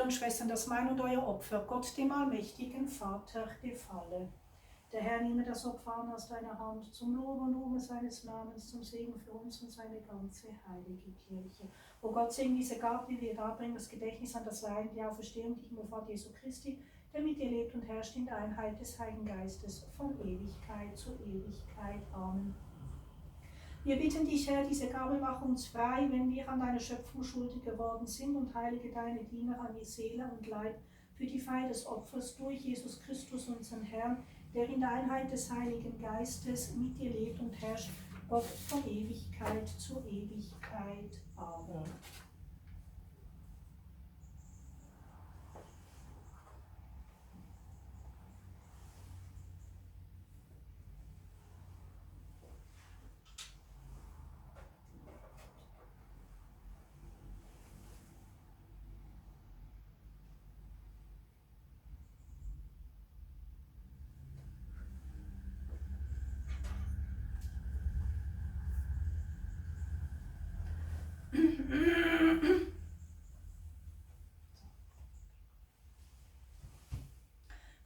Brüder und Schwestern, dass mein und euer Opfer Gott, dem allmächtigen Vater, gefalle. Der Herr nehme das Opfer an aus deiner Hand, zum Lob und Ruhme seines Namens, zum Segen für uns und seine ganze heilige Kirche. O Gott, segne diese Gabe, die wir darbringen, das Gedächtnis an das Leiden, die Auferstehung, die Himmelfahrt Jesu Christi, der mit dir lebt und herrscht in der Einheit des Heiligen Geistes, von Ewigkeit zu Ewigkeit. Amen. Wir bitten dich, Herr, diese Gabe mache uns frei, wenn wir an deiner Schöpfung schuldig geworden sind, und heilige deine Diener an ihr Seele und Leib für die Feier des Opfers durch Jesus Christus, unseren Herrn, der in der Einheit des Heiligen Geistes mit dir lebt und herrscht, Gott von Ewigkeit zu Ewigkeit. Amen.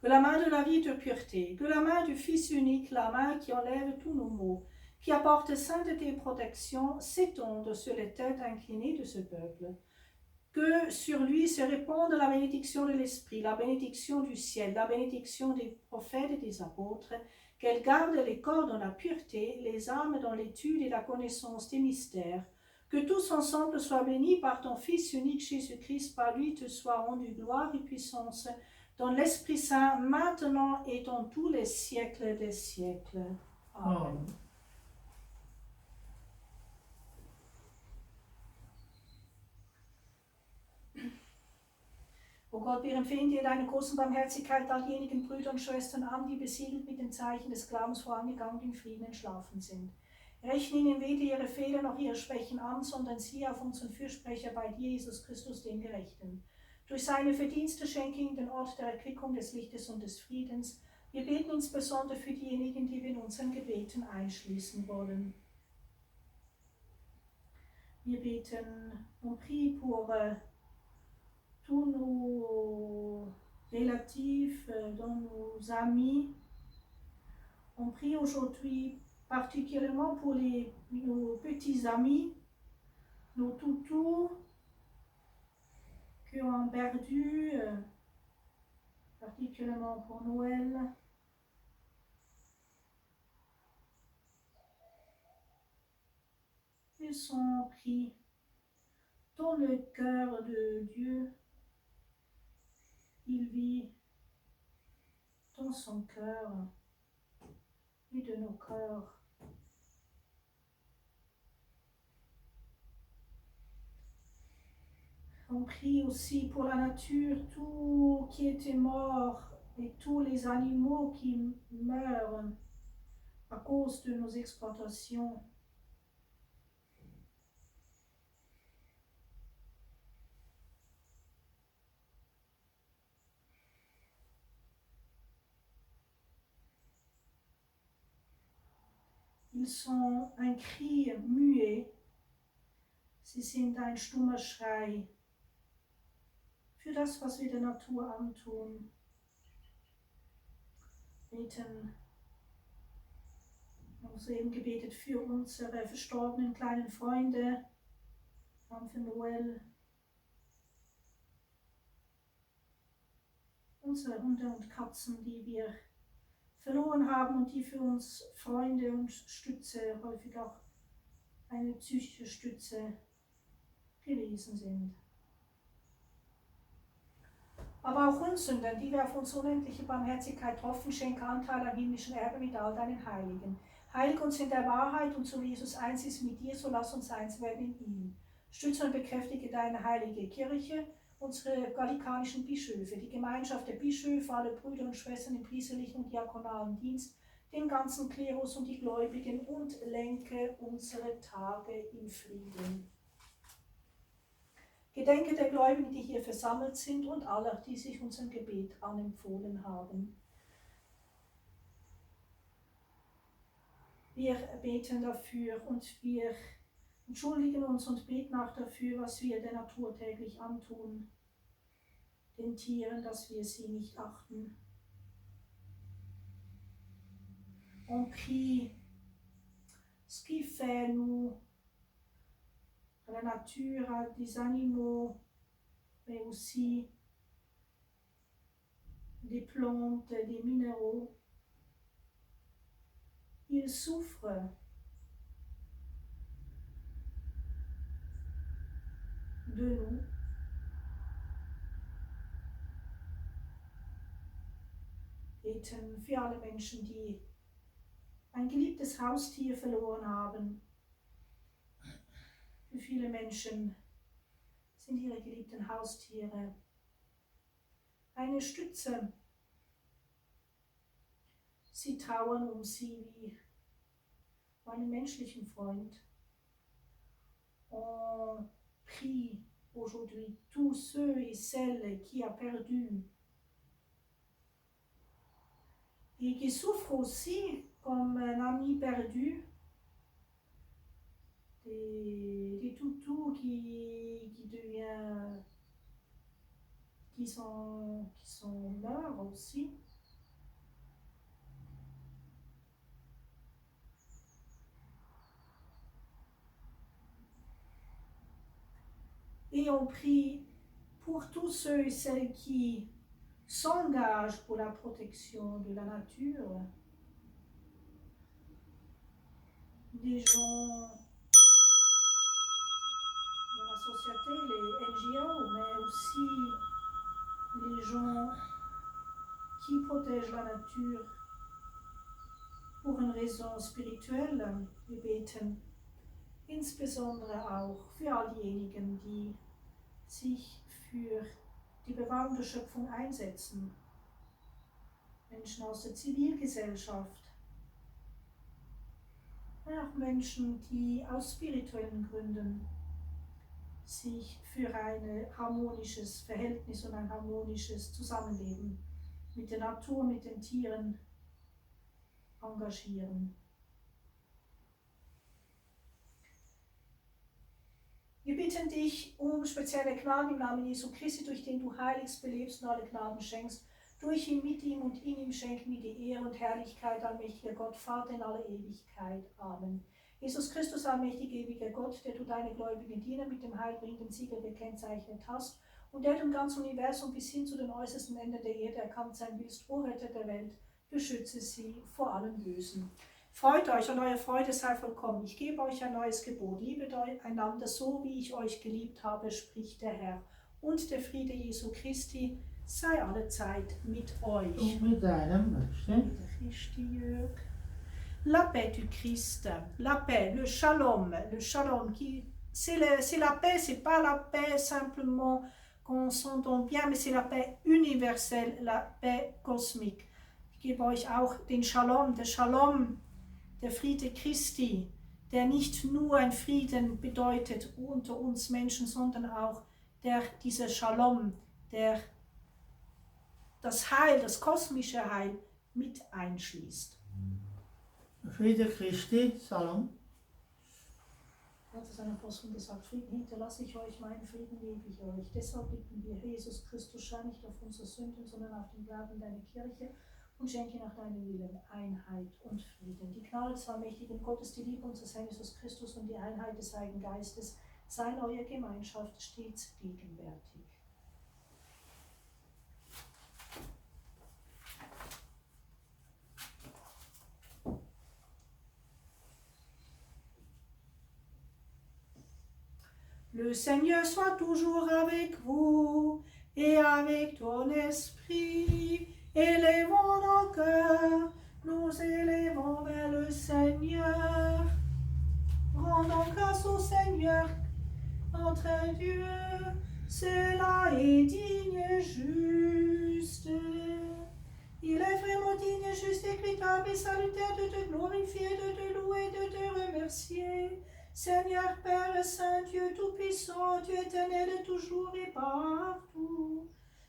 Que la main de la vie de pureté, que la main du Fils unique, la main qui enlève tous nos maux, qui apporte sainteté et protection, s'étende sur les têtes inclinées de ce peuple. Que sur lui se répande la bénédiction de l'Esprit, la bénédiction du ciel, la bénédiction des prophètes et des apôtres, qu'elle garde les corps dans la pureté, les âmes dans l'étude et la connaissance des mystères. Que tous ensemble soient bénis par ton Fils unique Jésus-Christ, par lui te soit rendue gloire et puissance, dans l'Esprit Saint, maintenant et dans tous les siècles des siècles. Amen. O Gott, wir empfehlen dir deine großen Barmherzigkeit all diejenigen Brüder und Schwestern an, die besiegelt mit den Zeichen des Glaubens vorangegangen in Frieden entschlafen sind. Rechne ihnen weder ihre Fehler noch ihre Schwächen an, sondern siehe auf unseren Fürsprecher bei dir, Jesus Christus, den Gerechten. Durch seine Verdienste schenke ihm den Ort der Erquickung, des Lichtes und des Friedens. Wir beten insbesondere für diejenigen, die wir in unseren Gebeten einschließen wollen. Wir beten, on prie pour tous nos relatifs, dont nos amis. On prie aujourd'hui particulièrement pour nos petits amis, nos toutous qui ont perdu, particulièrement pour Noël. Ils sont pris dans le cœur de Dieu. Il vit dans son cœur et de nos cœurs. On prie aussi pour la nature, tout qui était mort et tous les animaux qui meurent à cause de nos exploitations. Ils sont ein cri muet, sie sind ein stummer Schrei für das, was wir der Natur antun. Beten, wir haben soeben gebetet für unsere verstorbenen kleinen Freunde, für Noel, unsere Hunde und Katzen, die wir verloren haben und die für uns Freunde und Stütze, häufig auch eine psychische Stütze gewesen sind. Aber auch uns Sündern, die wir auf unsere unendliche Barmherzigkeit hoffen, schenke Anteil am himmlischen Erbe mit all deinen Heiligen. Heilig uns in der Wahrheit, und so wie Jesus eins ist mit dir, so lass uns eins werden in ihm. Stütze und bekräftige deine heilige Kirche, unsere gallikanischen Bischöfe, die Gemeinschaft der Bischöfe, alle Brüder und Schwestern im priesterlichen und diakonalen Dienst, den ganzen Klerus und die Gläubigen, und lenke unsere Tage in Frieden. Gedenke der Gläubigen, die hier versammelt sind, und aller, die sich unserem Gebet anempfohlen haben. Wir beten dafür und wir entschuldigen uns und beten auch dafür, was wir der Natur täglich antun. den Tieren, dass wir sie nicht achten. On prie ce qui fait nous, à la nature, à des animaux, mais aussi des plantes, des minéraux. Ils souffrent de nous. Beten für alle Menschen, die ein geliebtes Haustier verloren haben. Für viele Menschen sind ihre geliebten Haustiere eine Stütze. Sie trauern um sie wie um einen menschlichen Freund. On prie aujourd'hui tous ceux et celles qui ont perdu et qui souffrent aussi comme un ami perdu, des toutous qui sont morts aussi. Et on prie pour tous ceux et celles qui s'engagent pour la protection de la nature, des gens de la société, les NGO, mais aussi les gens qui protègent la nature pour une raison spirituelle. Wir beten insbesondere auch für all diejenigen, die sich für die Bewahrung der Schöpfung einsetzen. Menschen aus der Zivilgesellschaft, auch Menschen, die aus spirituellen Gründen sich für ein harmonisches Verhältnis und ein harmonisches Zusammenleben mit der Natur, mit den Tieren engagieren. Wir bitten dich um spezielle Gnaden im Namen Jesu Christi, durch den du heiligst, belebst und alle Gnaden schenkst. Durch ihn, mit ihm und in ihm schenken wir die Ehre und Herrlichkeit, allmächtiger Gott, Vater in aller Ewigkeit. Amen. Jesus Christus, allmächtiger, ewiger Gott, der du deine gläubigen Diener mit dem heilbringenden Siegel gekennzeichnet hast und der du im ganzen Universum bis hin zu den äußersten Enden der Erde erkannt sein willst, O Retter der Welt, beschütze sie vor allem Bösen. Freut euch und eure Freude sei vollkommen. Ich gebe euch ein neues Gebot. Liebet einander so, wie ich euch geliebt habe, spricht der Herr. Und der Friede Jesu Christi sei alle Zeit mit euch. Und mit deinem Möchten. Christi, Jörg. La paix du Christ, la paix, le shalom, c'est la paix, c'est pas la paix simplement qu'on s'entend bien, mais c'est la paix universelle, la paix cosmique. Ich gebe euch auch den Shalom, der Friede Christi, der nicht nur ein Frieden bedeutet unter uns Menschen, sondern auch dieser Shalom, der das Heil, das kosmische Heil mit einschließt. Friede Christi, Salom. Hat es ein Apostel gesagt, Frieden hinterlasse ich euch, meinen Frieden gebe ich euch. Deshalb bitten wir, Jesus Christus, schau nicht auf unsere Sünden, sondern auf den Glauben deiner Kirche und schenke nach deinem Willen Einheit und Frieden. Die Gnade des allmächtigen Gottes, die Liebe unseres Herrn Jesus Christus und die Einheit des Heiligen Geistes sei in eurer Gemeinschaft stets gegenwärtig. Le Seigneur soit toujours avec vous et avec ton esprit. Élevons nos cœurs, nous élevons vers le Seigneur. Rendons grâce au Seigneur, notre Dieu, cela est digne et juste. Il est vraiment digne, juste, équitable et salutaire de te glorifier, de te louer, de te remercier. Seigneur Père Saint, Dieu Tout-Puissant, Dieu éternel de toujours et partout.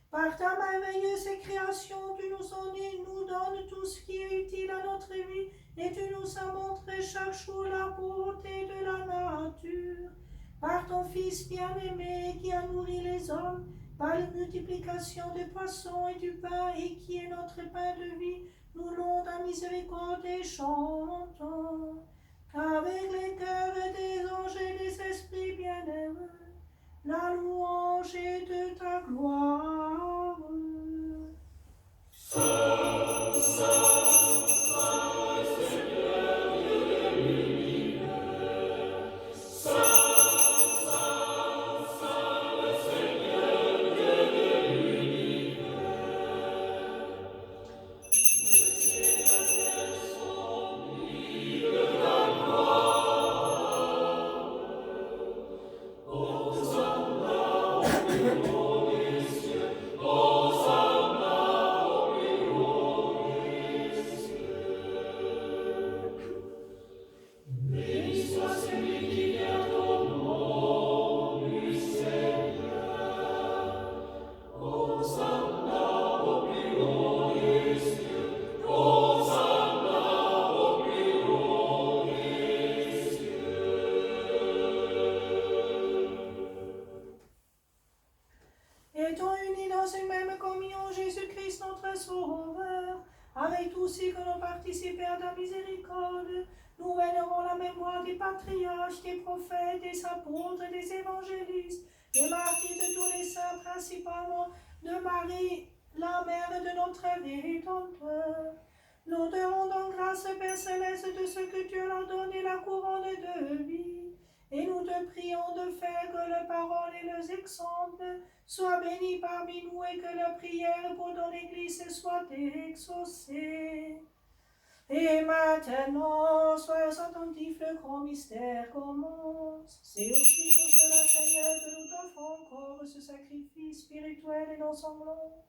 Par ta merveilleuse création, tu nous donnes tout ce qui est utile à notre vie et tu nous as montré chaque jour la beauté de la nature. Par ton Fils bien-aimé qui a nourri les hommes par la multiplication des poissons et du pain, et qui est notre pain de vie, nous louons ta miséricorde et chantons. Qu'avec les cœurs des anges et des esprits bienheureux, la louange est de ta gloire. Étant unis dans une même communion, Jésus-Christ notre Sauveur, avec tous ceux que nous participants à ta miséricorde, nous vénérons la mémoire des patriarches, des prophètes, des apôtres, des évangélistes, des martyrs de tous les saints, principalement de Marie, la mère de notre Rédempteur. Nous te rendons grâce, Père Céleste, de ce que tu leur donné la couronne de vie. Et nous te prions de faire que leurs paroles et leurs exemples soient bénis parmi nous et que leurs prières pour ton Église soient exaucées. Et maintenant, soyons attentifs, le grand mystère commence. C'est aussi pour cela, Seigneur, que nous t'offrons encore ce sacrifice spirituel et non sanglant,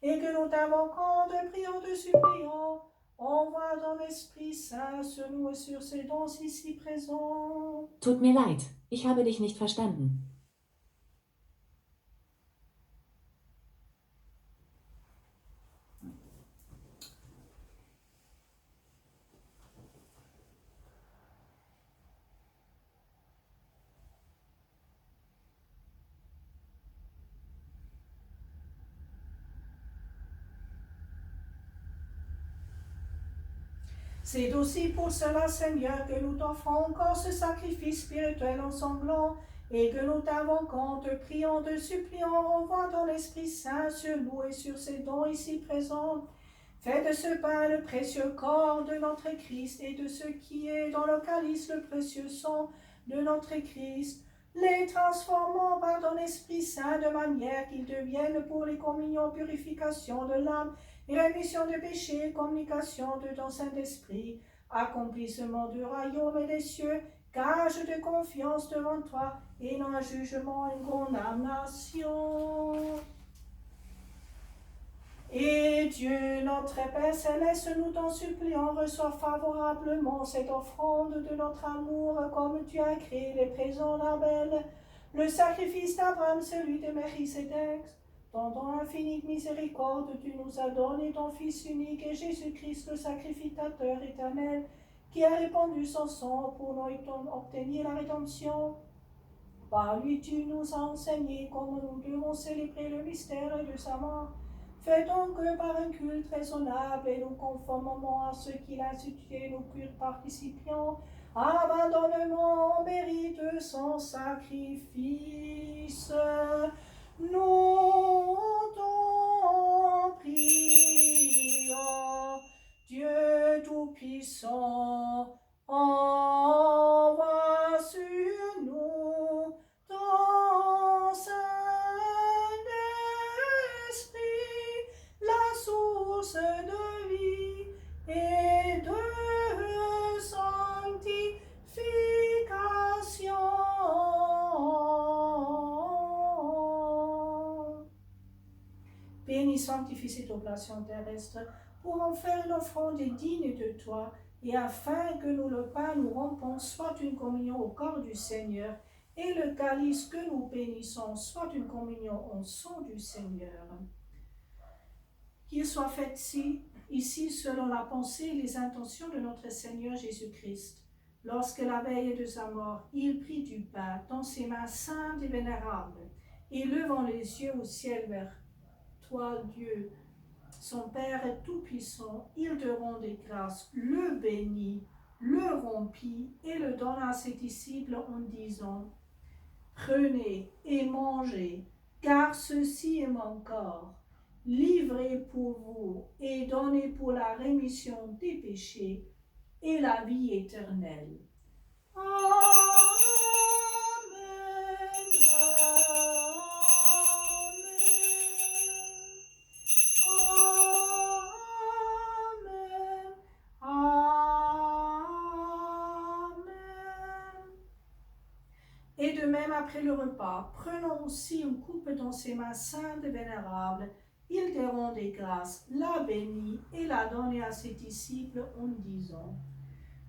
et que nous t'invoquons, te prions, te supplions. Envoie ton Esprit Saint sur nous et sur ces dons ici présents. Tut mir leid, ich habe dich nicht verstanden. C'est aussi pour cela, Seigneur, que nous t'offrons encore ce sacrifice spirituel ensanglant et que nous t'invoquons, te prions, te supplions, envoie ton Esprit Saint sur nous et sur ces dons ici présents. Fais de ce pain le précieux corps de notre Christ et de ce qui est dans le calice le précieux sang de notre Christ, les transformant par ton Esprit Saint de manière qu'ils deviennent pour les communions purification de l'âme et rémission des péchés, communication de ton Saint-Esprit, accomplissement du royaume et des cieux, gage de confiance devant toi, et non un jugement, une condamnation. Et Dieu, notre Père Céleste, nous t'en supplions, reçois favorablement cette offrande de notre amour, comme tu as créé les présents d'Abel, le sacrifice d'Abraham, celui de Melchisédek. Dans ton infinie miséricorde, tu nous as donné ton Fils unique et Jésus-Christ, le sacrificateur éternel, qui a répandu son sang pour nous obtenir la rédemption. Par lui, tu nous as enseigné comment nous devons célébrer le mystère de sa mort. Fais donc que par un culte raisonnable et nous conformément à ce qu'il a institué, nous participions abandonnement au mérite de son sacrifice. Nous t'en prions, Dieu Tout-Puissant, envoie sur nous ton Saint-Esprit, la source de vie et de sanctification. Bénis, sanctifie cette oblation terrestre pour en faire une offrande digne de toi, et afin que nous le pain nous rompons soit une communion au corps du Seigneur, et le calice que nous bénissons soit une communion au sang du Seigneur. Qu'il soit fait ici selon la pensée et les intentions de notre Seigneur Jésus-Christ. Lorsque la veille de sa mort, il prit du pain dans ses mains saintes et vénérables, et levant les yeux au ciel vers toi, Dieu, son Père est tout-puissant, il te rendit grâce, le bénit, le rompit et le donna à ses disciples en disant, prenez et mangez, car ceci est mon corps, livré pour vous et donné pour la rémission des péchés et la vie éternelle. Amen. Et de même après le repas, prenant aussi une coupe dans ses mains saintes et vénérables, il te rendit grâce, la bénit et la donna à ses disciples en disant,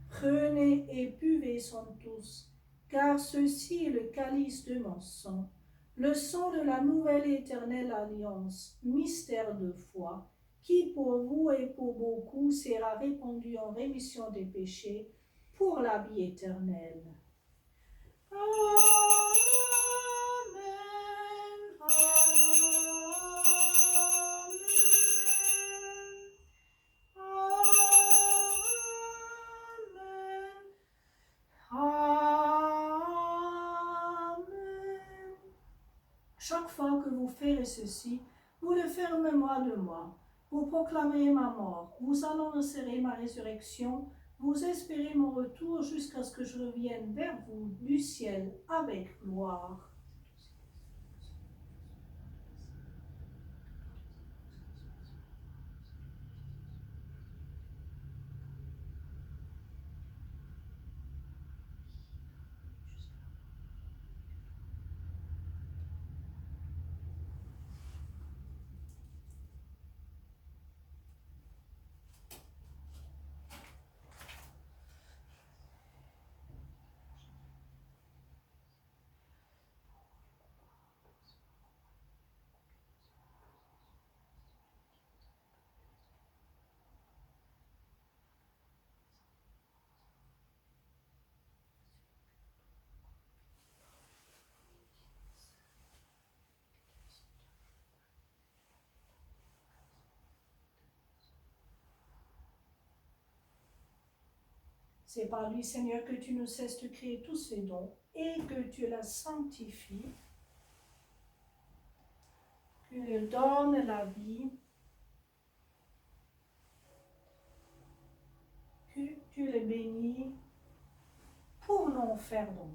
prenez et buvez-en tous, car ceci est le calice de mon sang, le sang de la nouvelle et éternelle alliance, mystère de foi, qui pour vous et pour beaucoup sera répandu en rémission des péchés pour la vie éternelle. Amen. Chaque fois que vous ferez ceci, vous le ferez en mémoire de moi. Vous proclamerez ma mort, vous annoncerez ma résurrection, vous espérez mon retour jusqu'à ce que je revienne vers vous du ciel avec gloire. C'est par lui, Seigneur, que tu ne cesses de créer tous ces dons et que tu la sanctifies, que tu donnes la vie, que tu les bénis pour n'en faire don.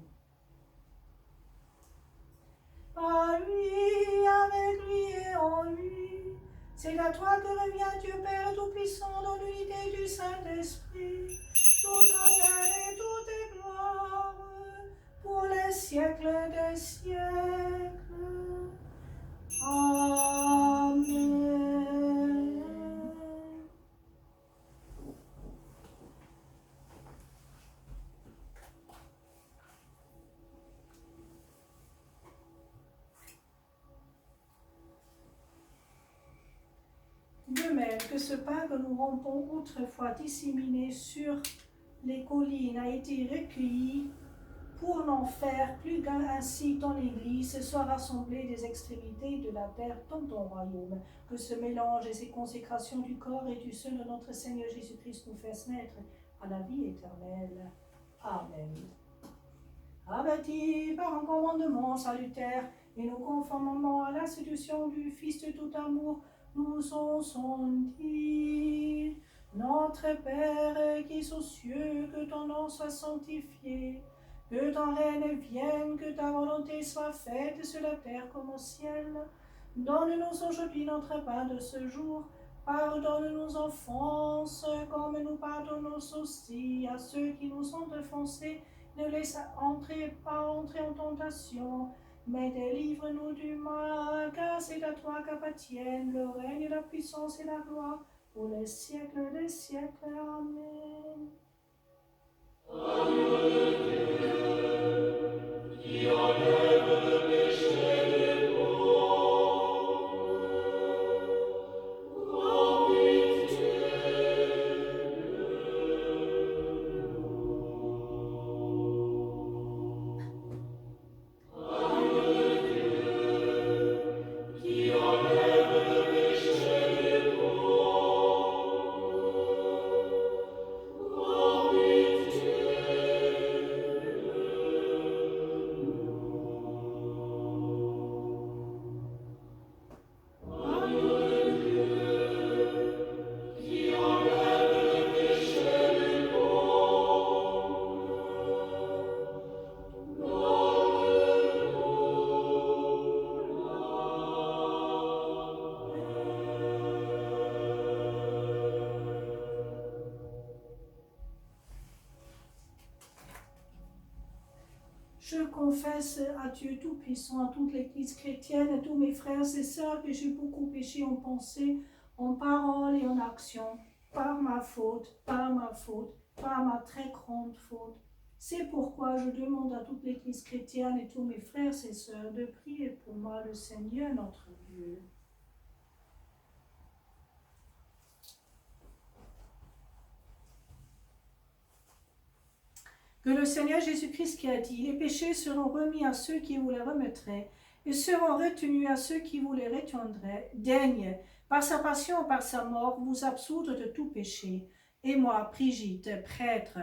Par lui, avec lui et en lui, c'est à toi que revient Dieu Père Tout-Puissant dans l'unité du Saint-Esprit, toute honneur et toute gloire, pour les siècles des siècles. Amen. De même que ce pain que nous rompons autrefois disséminé sur les collines a été recueilli pour n'en faire plus qu'un, ainsi ton Église soit rassemblée des extrémités de la terre dans ton royaume, que ce mélange et ces consécrations du corps et du sang de notre Seigneur Jésus-Christ nous fassent naître à la vie éternelle. Amen. Avertis par un commandement salutaire et nous conformément à l'institution du Fils de tout amour, nous osons dire, notre Père qui es aux cieux, que ton nom soit sanctifié, que ton règne vienne, que ta volonté soit faite sur la terre comme au ciel. Donne-nous aujourd'hui notre pain de ce jour. Pardonne nos offenses, comme nous pardonnons aussi à ceux qui nous ont offensés. Ne laisse pas entrer en tentation, mais délivre-nous du mal, car c'est à toi qu'appartiennent le règne, la puissance et la gloire, pour les siècles des siècles. Amen. confesse à Dieu Tout-Puissant, à toute l'Église chrétienne, à tous mes frères et sœurs que j'ai beaucoup péché en pensée, en parole et en action, par ma faute, par ma très grande faute. C'est pourquoi je demande à toute l'Église chrétienne et tous mes frères et sœurs de prier pour moi le Seigneur notre Dieu. Que le Seigneur Jésus-Christ qui a dit, les péchés seront remis à ceux qui vous les remettraient, et seront retenus à ceux qui vous les retiendraient, daigne, par sa passion, par sa mort, vous absoudre de tout péché. Et moi, Brigitte, prêtre,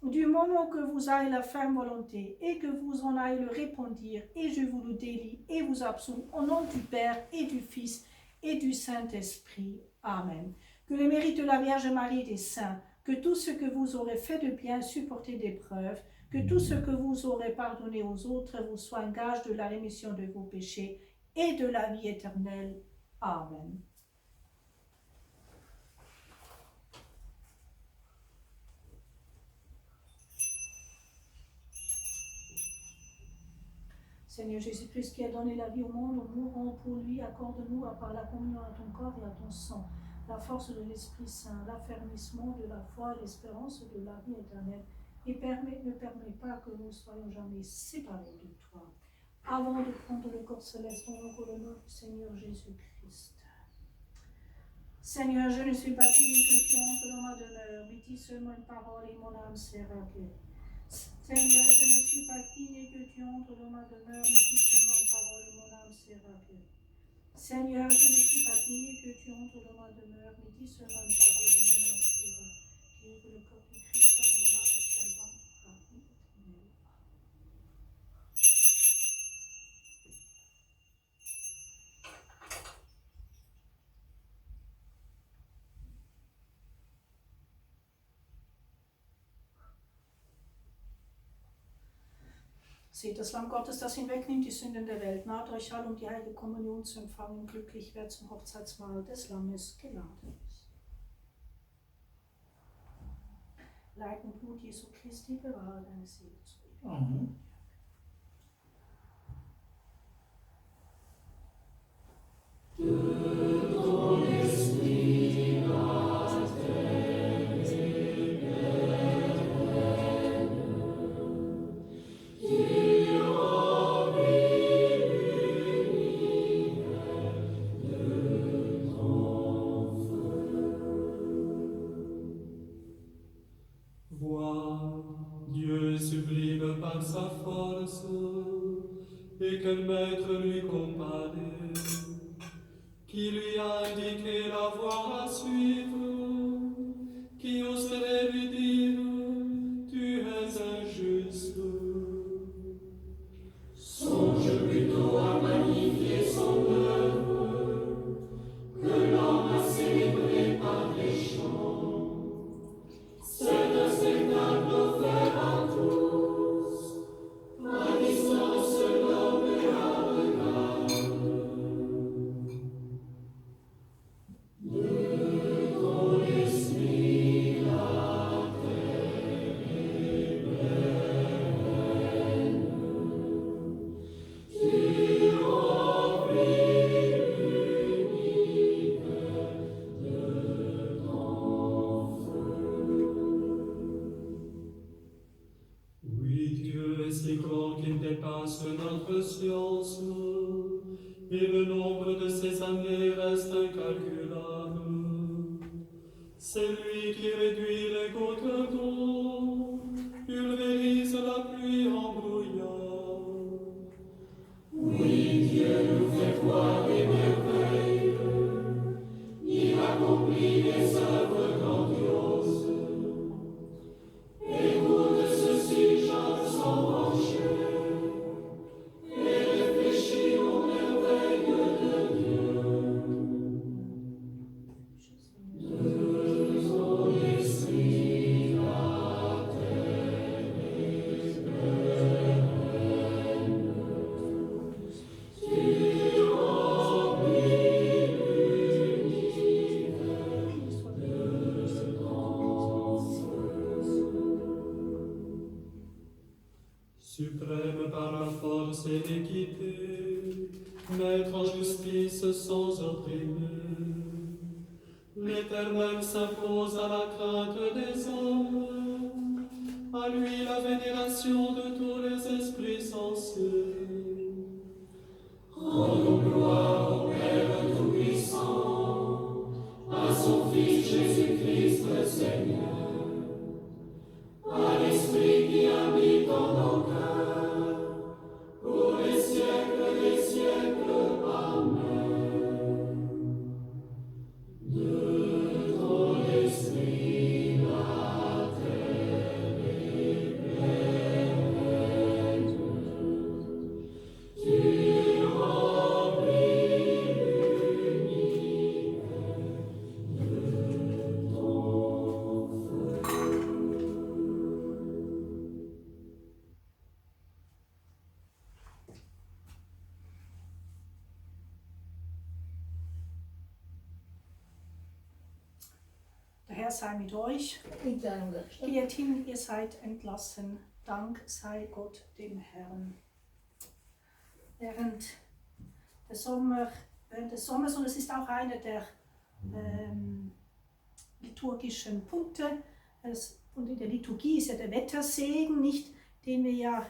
du moment que vous avez la ferme volonté, et que vous en allez le répondre, et je vous le délie, et vous absous, au nom du Père, et du Fils, et du Saint-Esprit. Amen. Que le mérite de la Vierge Marie et des saints, que tout ce que vous aurez fait de bien supporter d'épreuves, que tout ce que vous aurez pardonné aux autres vous soit un gage de la rémission de vos péchés et de la vie éternelle. Amen. Seigneur Jésus-Christ qui a donné la vie au monde, en mourant pour lui, accorde-nous par la communion à ton corps et à ton sang, la force de l'Esprit Saint, l'affermissement de la foi, l'espérance de la vie éternelle, et ne permet pas que nous soyons jamais séparés de toi. Avant de prendre le corps céleste, on encore le nom du Seigneur Jésus-Christ. Seigneur, je ne suis pas digne que tu entres dans ma demeure, mais dis seulement une parole et mon âme sera guérie. Seigneur, je ne suis pas digne que tu entres dans ma demeure, mais dis seulement une parole et mon âme sera guérie. Seigneur, je ne suis pas digne que tu entres dans ma demeure, mais dis seulement une parole et mon âme sera guérie. Que le corps du Christ soit dans mon âme et servant pour la vie éternelle. Seht das Lamm Gottes, das hinwegnimmt die Sünden der Welt. Naht euch all, um die heilige Kommunion zu empfangen. Glücklich, wer zum Hochzeitsmahl des Lammes geladen ist. Leib und Blut Jesu Christi, bewahre deine Seele zu ewigen. Amen. Dieu sublime par sa force, et quel maître lui comparé, qui lui a indiqué la voie à suivre, qui oserait lui dire, tu es injuste. Songe plutôt à magnifier son œuvre, que l'homme a célébré par les chants. C'est un spectacle offert à tous, à distance l'homme et à regard. De ton esprit la terre est pleine, tu remplis l'univers de ton feu. Oui, Dieu est si grand qu'il dépasse notre science, et le nombre de ses années reste incalculable. C'est lui qui réduit les gouttes d'eau, pulvérise la pluie en brouillard. Oui, Dieu nous fait voir des merveilles, il accomplit des œuvres grandioses. Écoute ceci, chante sans brancher, et réfléchis aux merveilles de Dieu. De ton esprit la terre est pleine, tu remplis l'univers de justice et d'équité, maître en justice sans opprimer. L'Éternel s'impose à la crainte des hommes, à lui la vénération de tous les esprits sensés. Rendons gloire au Père Tout-Puissant, à son Fils Jésus-Christ le Seigneur, à l'Esprit qui habite en nos cœurs, pour les siècles des siècles. Amen. De ton esprit la terre est pleine, tu remplis l'univers de ton feu. Der Herr sei mit euch. Mit deinem Geist. Geht hin, ihr seid entlassen. Dank sei Gott dem Herrn. Während des Sommers, und es ist auch einer der liturgischen Punkte, und in der Liturgie ist ja der Wettersegen, nicht, den wir ja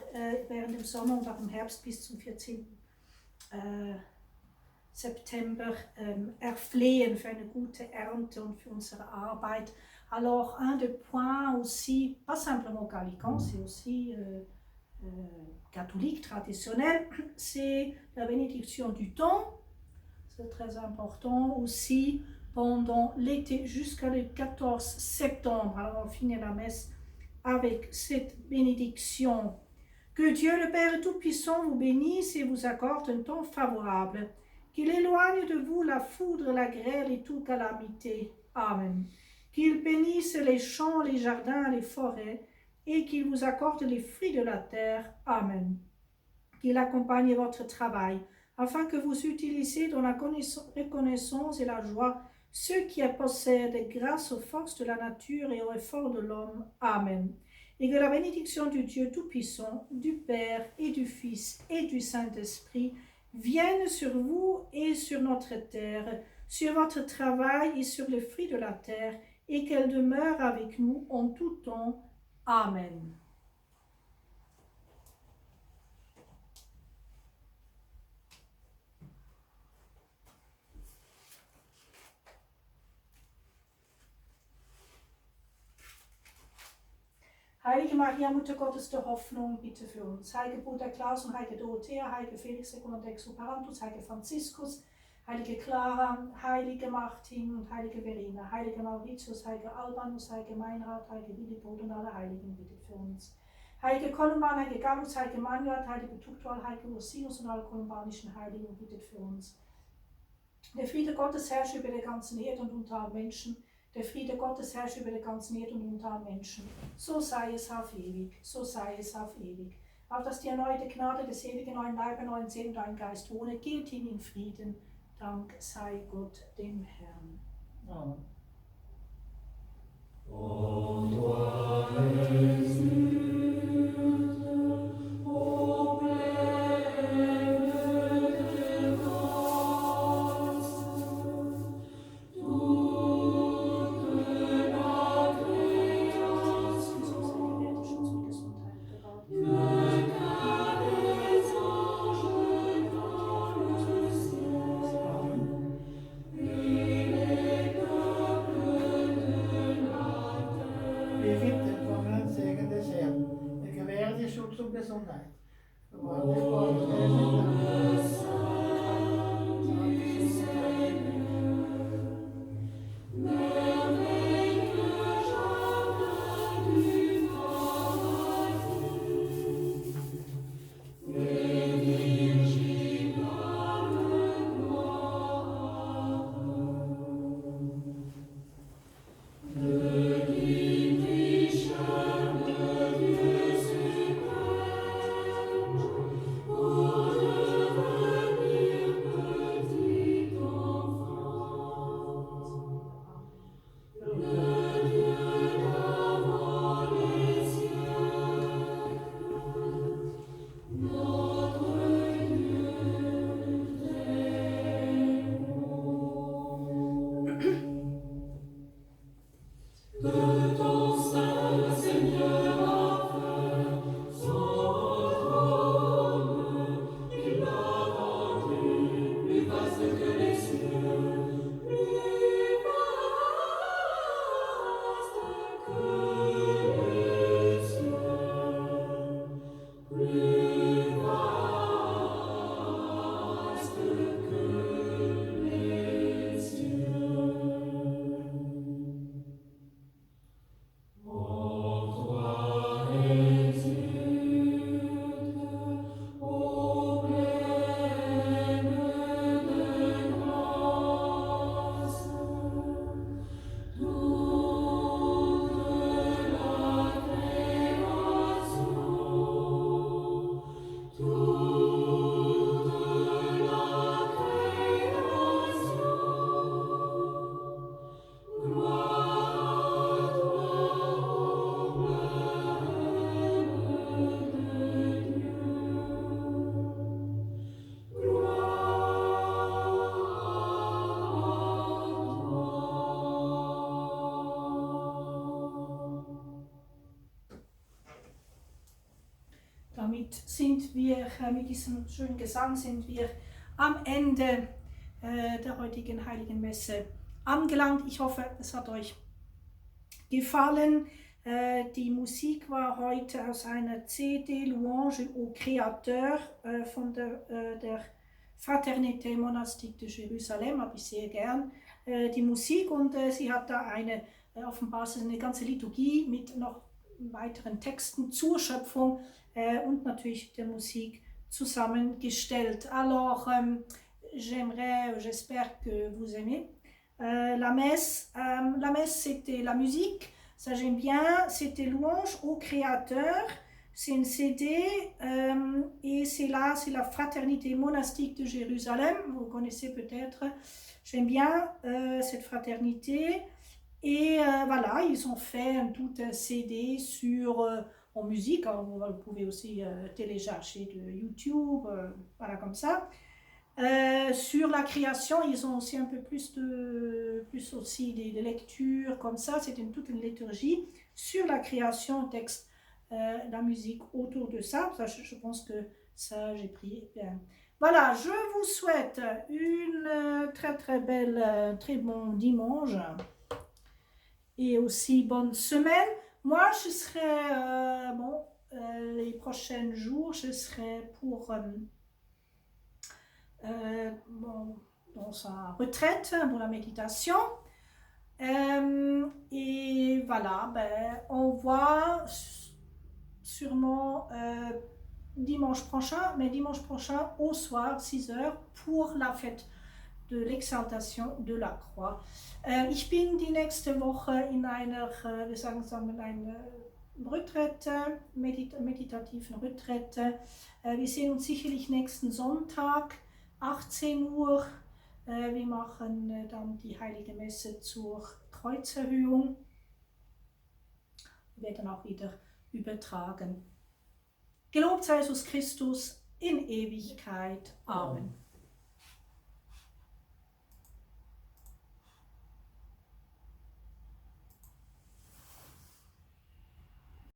während dem Sommer und auch im Herbst bis zum 14. September erflehen für eine gute Ernte und für unsere Arbeit. Alors, un des points aussi, pas simplement gallican, c'est aussi catholique traditionnel, c'est la bénédiction du temps. C'est très important aussi pendant l'été jusqu'à le 14 septembre. Alors, on finit la messe avec cette bénédiction. Que Dieu le Père Tout-Puissant vous bénisse et vous accorde un temps favorable. Qu'il éloigne de vous la foudre, la grêle et toute calamité. Amen. Qu'il bénisse les champs, les jardins, les forêts, et qu'il vous accorde les fruits de la terre. Amen. Qu'il accompagne votre travail, afin que vous utilisiez dans la reconnaissance et la joie ceux qui possèdent grâce aux forces de la nature et aux efforts de l'homme. Amen. Et que la bénédiction du Dieu Tout-Puissant, du Père et du Fils et du Saint-Esprit vienne sur vous et sur notre terre, sur votre travail et sur les fruits de la terre, et qu'elle demeure avec nous en tout temps. Amen. Heilige Maria, Mutter Gottes der Hoffnung, bitte für uns. Heilige Bruder Klaus und Heilige Dorothea, Heilige Felix Secundus Exuperantus, Heilige Franziskus, Heilige Clara, Heilige Martin und Heilige Verena, Heilige Mauritius, Heilige Albanus, Heilige Meinrad, Heilige Willibald und alle Heiligen, bitte für uns. Heilige Kolumban, Heilige Gallus, Heilige Manuel, Heilige Tuktual, Heilige Ursinus und alle kolumbanischen Heiligen, bitte für uns. Der Friede Gottes herrscht über der ganzen Erde und unter allen Menschen. Der Friede Gottes herrscht über der ganzen Erde und unter allen Menschen. So sei es auf ewig, so sei es auf ewig. Auf dass die erneute Gnade des ewigen neuen Leibes, neuen Seelen und dein Geist wohne, geht hin in Frieden. Dank sei Gott dem Herrn. Amen. damit sind wir, mit diesem schönen Gesang sind wir am Ende der heutigen Heiligen Messe angelangt. Ich hoffe, es hat euch gefallen. Die Musik war heute aus einer CD Louange au Créateur von der Fraternité Monastique de Jérusalem, habe ich sehr gern die Musik, und sie hat da offenbar eine ganze Liturgie mit noch weiteren Texten zur Schöpfung und natürlich der Musik zusammengestellt. Alors, j'espère que vous aimez. La messe c'était la musique, ça j'aime bien, c'était Louange au Créateur, c'est une CD et c'est la Fraternité Monastique de Jérusalem, vous connaissez peut-être, j'aime bien cette fraternité. Et voilà, ils ont fait tout un CD en musique, hein, vous pouvez aussi télécharger de YouTube, voilà comme ça. Sur la création, ils ont aussi un peu plus aussi des lectures comme ça, c'est toute une liturgie sur la création, texte, la musique autour de ça. Je pense que ça j'ai pris bien. Voilà, je vous souhaite une très bon dimanche et aussi bonne semaine. Moi, je serai, les prochains jours, je serai dans sa retraite, dans la méditation. Et voilà, on voit sûrement dimanche prochain au soir, 6h, pour la fête de l'exaltation de la Croix. Ich bin die nächste Woche in einer, wir sagen einer Retrette, meditativen Retrette. Wir sehen uns sicherlich nächsten Sonntag, 18 Uhr. Wir machen dann die Heilige Messe zur Kreuzerhöhung. Wir werden auch wieder übertragen. Gelobt sei Jesus Christus in Ewigkeit. Amen.